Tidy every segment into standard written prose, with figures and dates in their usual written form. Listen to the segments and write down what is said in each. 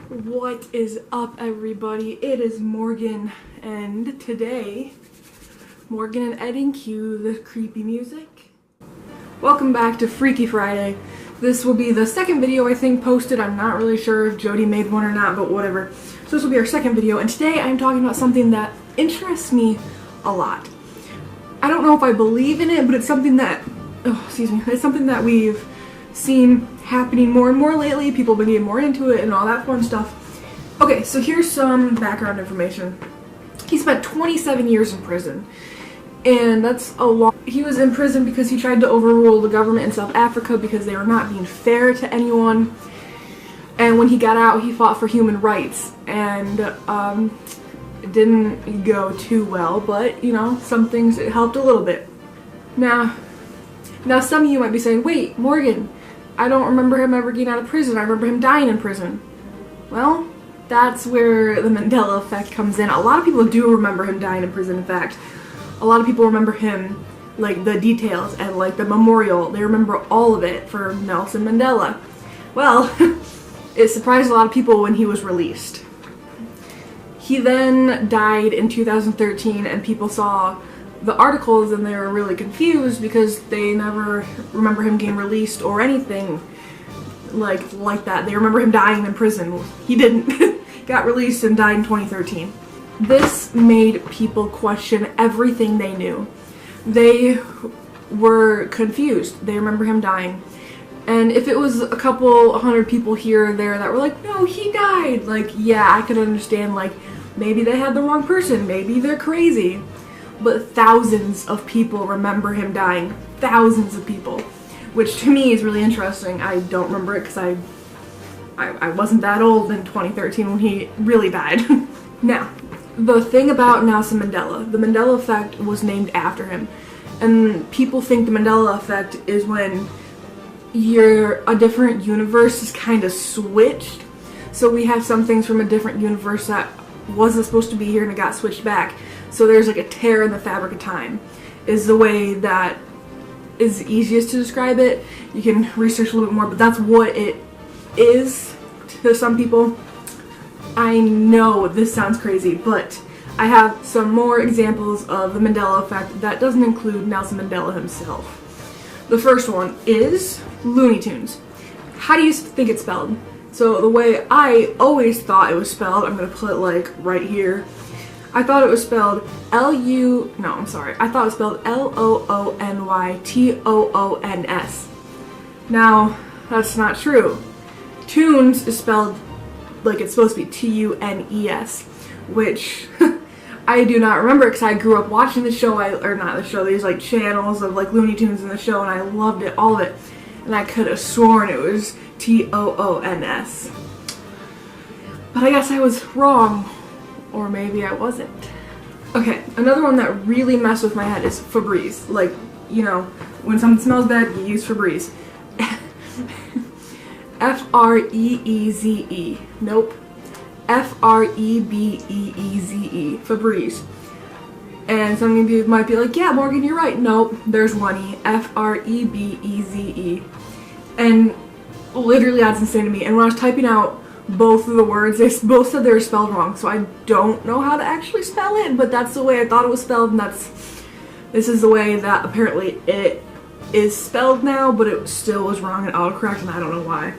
What is up, everybody? It is Morgan, and today, Morgan and Edding cue the creepy music. Welcome back to Freaky Friday. This will be the second video I think posted. I'm not really sure if Jody made one or not, but whatever. So this will be our second video, and today I'm talking about something that interests me a lot. I don't know if I believe in it, but it's something that, it's something that we've seen happening more and more lately. People have been getting more into it and all that fun stuff. Okay, so here's some background information. He spent 27 years in prison, and that's a lot. He was in prison because he tried to overrule the government in South Africa because they were not being fair to anyone. And when he got out, he fought for human rights, and it didn't go too well, but you know, some things it helped a little bit. Now some of you might be saying, wait, Morgan, I don't remember him ever getting out of prison. I remember him dying in prison. Well, that's where the Mandela effect comes in. A lot of people do remember him dying in prison. In fact, a lot of people remember him, like the details and like the memorial. They remember all of it for Nelson Mandela. Well, it surprised a lot of people when he was released. He then died in 2013, and people saw the articles and they were really confused because they never remember him getting released or anything like that. They remember him dying in prison. He didn't. Got released and died in 2013. This made people question everything they knew. They were confused. They remember him dying. And if it was a couple hundred people here or there that were like, no, he died, like, yeah, I could understand, like, maybe they had the wrong person, maybe they're crazy. But thousands of people remember him dying. Thousands of people. Which to me is really interesting. I don't remember it because I wasn't that old in 2013 when he really died. Now, the thing about Nelson Mandela, the Mandela effect was named after him. And people think the Mandela effect is when a different universe is kind of switched. So we have some things from a different universe that wasn't supposed to be here and it got switched back. So there's like a tear in the fabric of time, is the way that is easiest to describe it. You can research a little bit more, but that's what it is to some people. I know this sounds crazy, but I have some more examples of the Mandela effect that doesn't include Nelson Mandela himself. The first one is Looney Tunes. How do you think it's spelled? So the way I always thought it was spelled, I'm going to put it like right here. I thought it was spelled I thought it was spelled Loonytons. Now, that's not true. Tunes is spelled like it's supposed to be Tunes, which I do not remember because I grew up watching the show, these like channels of like Looney Tunes in the show, and I loved it, all of it. And I could have sworn it was Toons. But I guess I was wrong. Or maybe I wasn't. Okay, another one that really messed with my head is Febreze. Like, you know, when something smells bad, you use Febreze. F-R-E-E-Z-E. Nope. F-R-E-B-E-E-Z-E. Febreze. And some of you might be like, yeah, Morgan, you're right. Nope, there's one E. F-R-E-B-E-Z-E. And literally that's insane to me. And when I was typing out both of the words, they both said they were spelled wrong, so I don't know how to actually spell it, but that's the way I thought it was spelled, and this is the way that apparently it is spelled now, but it still was wrong in autocorrect, and I don't know why.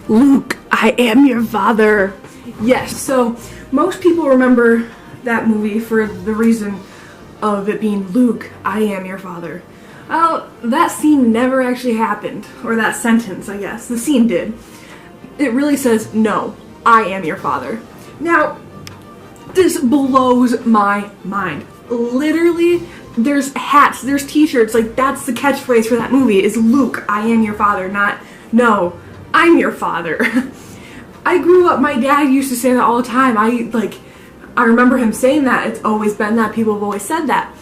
Luke, I am your father. Yes, so most people remember that movie for the reason of it being Luke, I am your father. Well, that scene never actually happened, or that sentence, I guess. The scene did. It really says, no, I am your father. Now, this blows my mind. Literally, there's hats, there's t-shirts, like that's the catchphrase for that movie, is Luke, I am your father, not, no, I'm your father. I grew up, my dad used to say that all the time. I remember him saying that. It's always been that. People have always said that.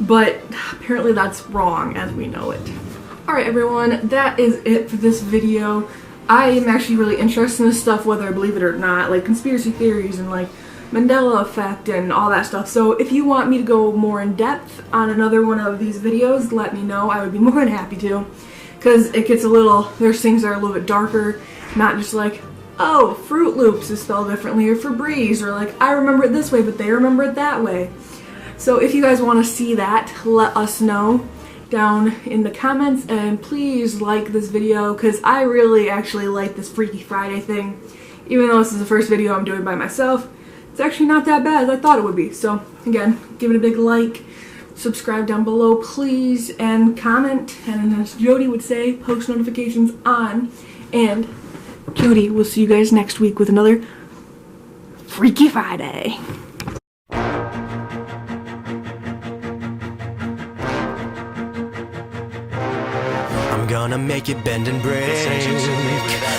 But apparently that's wrong as we know it. Alright everyone, that is it for this video. I am actually really interested in this stuff, whether I believe it or not, like conspiracy theories and like Mandela effect and all that stuff. So if you want me to go more in depth on another one of these videos, let me know. I would be more than happy to, because it gets there's things that are a little bit darker, not just like oh, Fruit Loops is spelled differently, or Febreze, or like, I remember it this way, but they remember it that way. So if you guys want to see that, let us know down in the comments, and please like this video, because I really actually like this Freaky Friday thing. Even though this is the first video I'm doing by myself, it's actually not that bad as I thought it would be. So again, give it a big like, subscribe down below please, and comment, and as Jody would say, post notifications on. And Jody, we'll see you guys next week with another Freaky Friday. I'm gonna make it bend and break.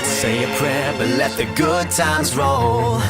Say a prayer, but let the good times roll.